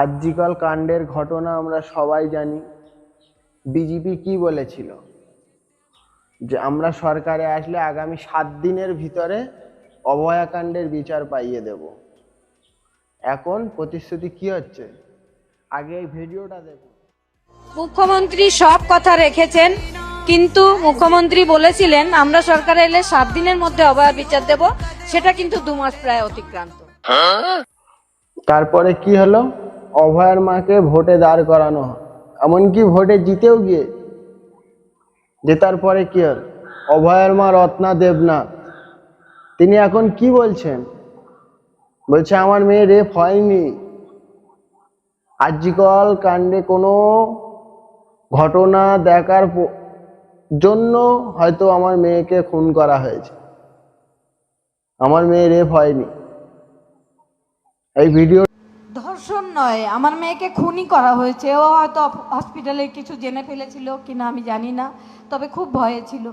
আরজিকর কাণ্ডের ঘটনা আমরা সবাই জানি। বিজেপি কি বলেছিল, যে আমরা সরকারে আসলে আগামী 7 দিনের ভিতরে অভয়াকাণ্ডের বিচার পাইয়ে দেব। এখন প্রতিশ্রুতি কি হচ্ছে, আগে এই ভিডিওটা দেখুন। মুখ্যমন্ত্রী সব কথা রেখেছেন, কিন্তু মুখ্যমন্ত্রী বলেছিলেন আমরা সরকারে এলে 7 দিনের মধ্যে অভয়া বিচার দেব, সেটা কিন্তু 2 মাস প্রায় অতিক্রান্ত। তারপরে কি হলো, অভয়ার মাকে ভোটে দাঁড় করানো হয়, এমনকি ভোটে জিতেও গিয়ে। জেতার পরে কি হল, অভয়ার মা রত্না দেবনাথ তিনি এখন কি বলছেন, বলছে আমার মেয়ে রেপ হয়নি। আরজিকর কাণ্ডে কোনো ঘটনা দেখার জন্য হয়তো আমার মেয়েকে খুন করা হয়েছে, আমার মেয়ে রেপ হয়নি। এই ভিডিও ধর্ষণ নয়, আমার মেয়েকে খুনই করা হয়েছে। ও হয়তো হসপিটালে কিছু জেনে ফেলেছিল কিনা আমি জানি না, তবে খুব ভয়ে ছিল।